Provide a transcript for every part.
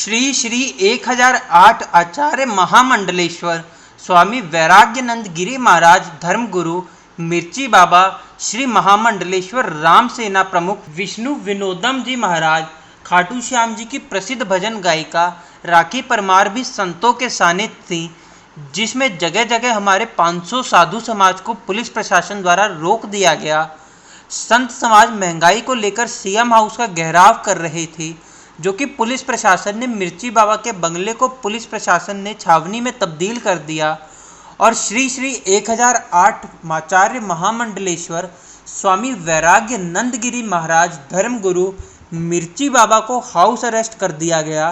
श्री श्री 1008 आचार्य महामंडलेश्वर स्वामी वैराग्यानंद गिरी महाराज धर्मगुरु मिर्ची बाबा श्री महामंडलेश्वर राम सेना प्रमुख विष्णु विनोदम जी महाराज खाटू श्याम जी की प्रसिद्ध भजन गायिका राखी परमार भी संतों के सानिध्य थी, जिसमें जगह जगह हमारे 500 साधु समाज को पुलिस प्रशासन द्वारा रोक दिया गया। संत समाज महंगाई को लेकर सीएम हाउस का घेराव कर रहे थे, जो कि पुलिस प्रशासन ने मिर्ची बाबा के बंगले को पुलिस प्रशासन ने छावनी में तब्दील कर दिया और श्री श्री 1008 आचार्य महामंडलेश्वर स्वामी वैराग्यानंद गिरी महाराज धर्मगुरु मिर्ची बाबा को हाउस अरेस्ट कर दिया गया।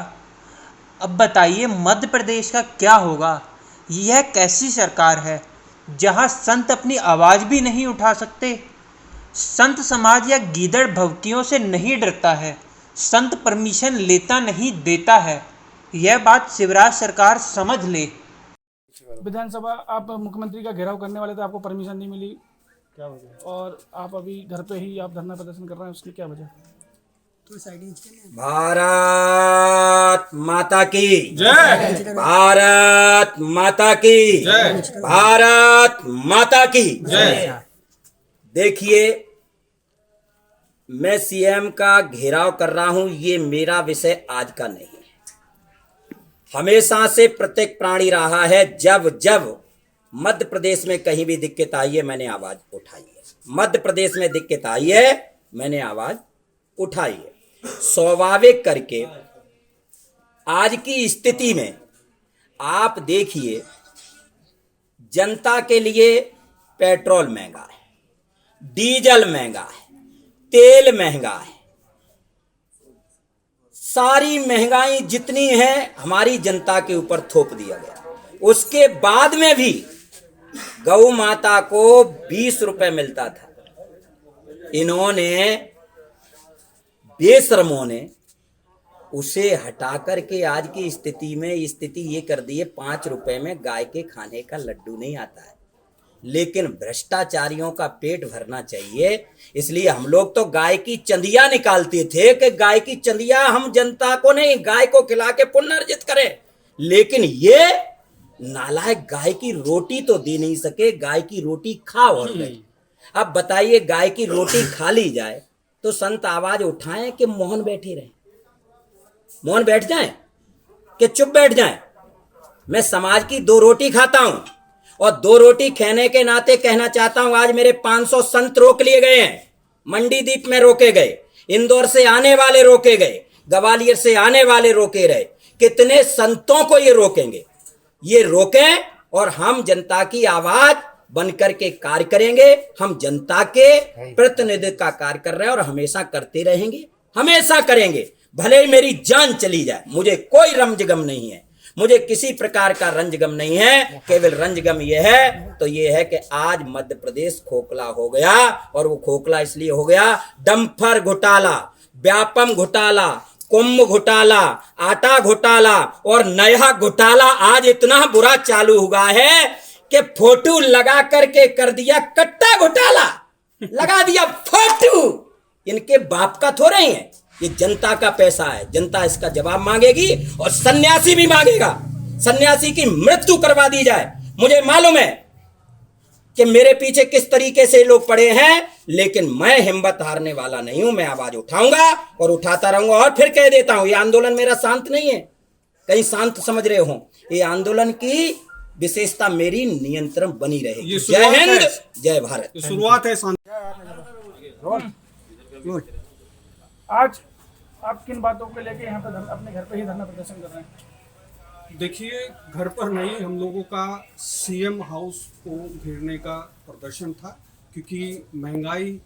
अब बताइए मध्य प्रदेश का क्या होगा? यह कैसी सरकार है जहां संत अपनी आवाज भी नहीं उठा सकते? संत समाज या गीदड़ भवकियों से नहीं डरता है, संत परमिशन लेता नहीं देता है। यह बात शिवराज सरकार समझ ले। विधानसभा आप मुख्यमंत्री का घेराव करने वाले थे, आपको परमिशन नहीं मिली, क्या वजह? और आप अभी घर पे ही आप धरना प्रदर्शन कर रहे हैं, उसकी क्या वजह? भारत माता की जय, भारत माता की जय, भारत माता की जय। देखिए, मैं सीएम का घेराव कर रहा हूं, ये मेरा विषय आज का नहीं है। हमेशा से प्रत्येक प्राणी रहा है, जब जब मध्य प्रदेश में कहीं भी दिक्कत आई है मैंने आवाज उठाई है। मध्य प्रदेश में दिक्कत आई है मैंने आवाज उठाई है। स्वाभाविक करके आज की स्थिति में आप देखिए, जनता के लिए पेट्रोल महंगा है, डीजल महंगा है, तेल महंगा है, सारी महंगाई जितनी है हमारी जनता के ऊपर थोप दिया गया। उसके बाद में भी गौ माता को 20 रुपए मिलता था, इन्होंने बेशर्मों ने उसे हटा करके आज की स्थिति में स्थिति ये कर दी है 5 रुपए में गाय के खाने का लड्डू नहीं आता है। लेकिन भ्रष्टाचारियों का पेट भरना चाहिए, इसलिए हम लोग तो गाय की चंदिया निकालते थे कि गाय की चंदिया हम जनता को नहीं, गाय को खिला के पुण्य अर्जित करें। लेकिन ये नालायक गाय की रोटी तो दे नहीं सके, गाय की रोटी खा और गए। अब बताइए, गाय की रोटी खा ली जाए तो संत आवाज उठाएं कि मौन बैठे रहें? मौन बैठ जाएं कि चुप बैठ जाएं? मैं समाज की 2 रोटी खाता हूं और 2 रोटी खाने के नाते कहना चाहता हूं, आज मेरे 500 संत रोक लिए गए हैं। मंडीदीप में रोके गए, इंदौर से आने वाले रोके गए, ग्वालियर से आने वाले रोके रहे। कितने संतों को ये रोकेंगे? ये रोकें और हम जनता की आवाज बनकर के कार्य करेंगे। हम जनता के प्रतिनिधित्व का कार्य कर रहे हैं और हमेशा करते रहेंगे, हमेशा करेंगे। भले ही मेरी जान चली जाए, मुझे कोई रंजगम नहीं है, मुझे किसी प्रकार का रंजगम नहीं है। केवल रंजगम यह है तो यह है कि आज मध्य प्रदेश खोखला हो गया, और वो खोखला इसलिए हो गया, डंपर घोटाला, व्यापम घोटाला, कुंभ घोटाला, आटा घोटाला और नया घोटाला आज इतना बुरा चालू हुआ है कि फोटो लगा करके कर दिया कट्टा घोटाला, लगा दिया फोटो। इनके बाप का थोड़ा ही है, ये जनता का पैसा है। जनता इसका जवाब मांगेगी और सन्यासी भी मांगेगा। सन्यासी की मृत्यु करवा दी जाए। मुझे मालूम है कि मेरे पीछे किस तरीके से लोग पड़े हैं, लेकिन मैं हिम्मत हारने वाला नहीं हूं। मैं आवाज उठाऊंगा और उठाता रहूंगा। और फिर कह देता हूं, ये आंदोलन मेरा शांत नहीं है, कहीं शांत समझ रहे हो। ये आंदोलन की विशेषता मेरी नियंत्रण बनी रहेगी। जय हिंद, जय भारत। शुरुआत है। आज आप किन बातों को लेके यहाँ पर अपने घर पे ही धरना प्रदर्शन कर रहे हैं? देखिए, घर पर नहीं, हम लोगों का सीएम हाउस को घेरने का प्रदर्शन था, क्योंकि महंगाई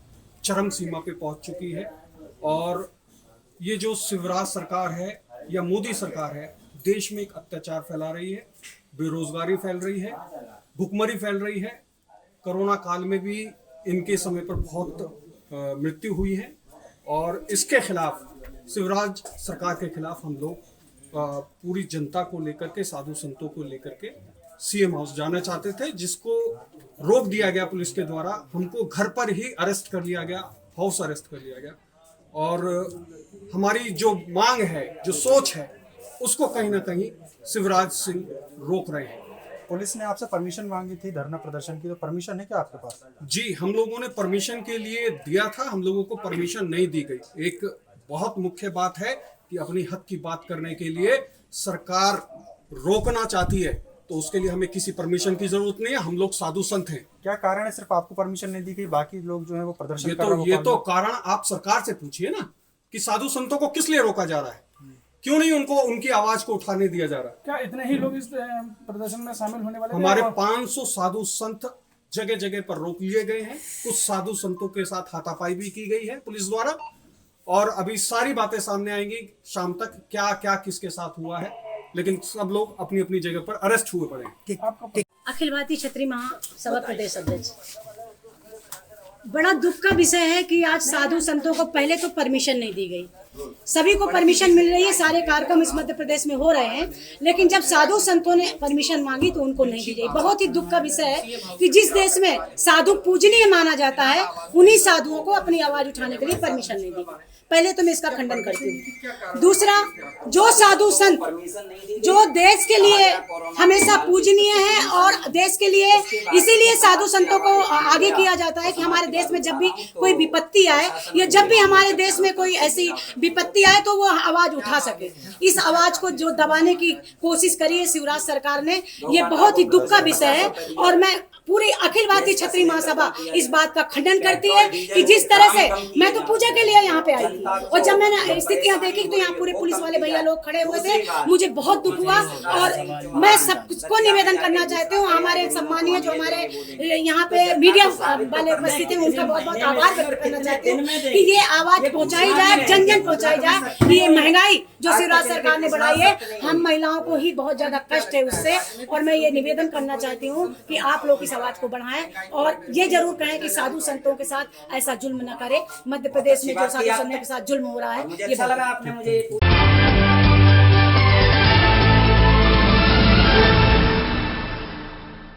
चरम सीमा पे पहुंच चुकी है और ये जो शिवराज सरकार है या मोदी सरकार है, देश में एक अत्याचार फैला रही है, बेरोजगारी फैल रही है, भुखमरी फैल रही है। कोरोना काल में भी इनके समय पर बहुत मृत्यु हुई है और इसके खिलाफ, शिवराज सरकार के खिलाफ हम लोग पूरी जनता को लेकर के, साधु संतों को लेकर के सीएम हाउस जाना चाहते थे, जिसको रोक दिया गया पुलिस के द्वारा। हमको घर पर ही अरेस्ट कर लिया गया, हाउस अरेस्ट कर लिया गया। और हमारी जो मांग है, जो सोच है उसको कहीं ना कहीं शिवराज सिंह रोक रहे हैं। पुलिस ने आपसे परमिशन मांगी थी धरना प्रदर्शन की, तो परमिशन है क्या आपके पास? जी, हम लोगों ने परमिशन के लिए दिया था, हम लोगों को परमिशन नहीं दी गई। एक बहुत मुख्य बात है कि अपनी हक की बात करने के लिए सरकार रोकना चाहती है तो उसके लिए हमें किसी परमिशन की जरूरत नहीं है। हम लोग साधु संत हैं। क्या कारण है सिर्फ आपको परमिशन नहीं दी गई, बाकी लोग जो है वो प्रदर्शन कर रहे हैं? ये तो कारण आप सरकार से पूछिए ना कि साधु संतों को किस लिए रोका जा रहा है, क्यों नहीं उनको उनकी आवाज को उठाने दिया जा रहा है? क्या इतने ही लोग इस प्रदर्शन में शामिल होने वाले थे? हमारे 500 साधु संत जगह जगह पर रोक लिए गए हैं। कुछ साधु संतों के साथ हाथापाई भी की गई है पुलिस द्वारा, और अभी सारी बातें सामने आएंगी शाम तक, क्या क्या किसके साथ हुआ है, लेकिन सब लोग अपनी अपनी जगह पर अरेस्ट हुए पड़े हैं। अखिल भारतीय क्षत्रिय महासभा प्रदेश अध्यक्ष, बड़ा दुख का विषय है कि आज साधु संतों को पहले तो परमिशन नहीं दी गई। सभी को परमिशन मिल रही है, सारे कार्यक्रम इस मध्य प्रदेश में हो रहे हैं, लेकिन जब साधु संतों ने परमिशन मांगी तो उनको नहीं दी गई। बहुत ही दुख का विषय है कि जिस देश में साधु पूजनीय माना जाता है, उन्हीं साधुओं को अपनी आवाज उठाने के लिए परमिशन नहीं दी। पहले तो मैं इसका खंडन करती हूँ। दूसरा, जो साधु संत जो देश के लिए हमेशा पूजनीय है और देश के लिए इसीलिए साधु संतों को आगे किया जाता है कि हमारे देश में जब भी कोई विपत्ति आए या जब भी हमारे देश में कोई ऐसी विपत्ति आए तो वो आवाज उठा सके। इस आवाज को जो दबाने की कोशिश करी है शिवराज सरकार ने, ये बहुत ही दुख का विषय है। और मैं पूरी अखिल भारतीय क्षत्रिय महासभा इस बात का खंडन करती है कि जिस तरह से मैं तो पूजा के लिए यहाँ पे आई थी और जब मैंने स्थितियां देखी तो यहाँ पूरे पुलिस वाले भैया लोग खड़े हुए थे, मुझे बहुत दुख हुआ। और मैं सबको निवेदन करना चाहती हूँ, हमारे सम्मानीय जो हमारे यहाँ पे मीडिया वाले उपस्थित हैं, उनका बहुत बहुत आभार व्यक्त करना चाहती हूँ कि ये आवाज पहुँचाई जाए, जन जन पहुँचाई जाए कि ये महंगाई जो शिवराज सरकार ने बढ़ाई है, हम महिलाओं को ही बहुत ज्यादा कष्ट है उससे। और मैं ये निवेदन करना चाहती हूँ कि आप लोग इस आवाज को बढ़ाएं और ये जरूर कहें कि साधु संतों के साथ ऐसा जुल्म न करें। मध्य प्रदेश में जो साधु संतों के साथ जुल्म हो रहा है, ये अच्छा लगा आपने मुझे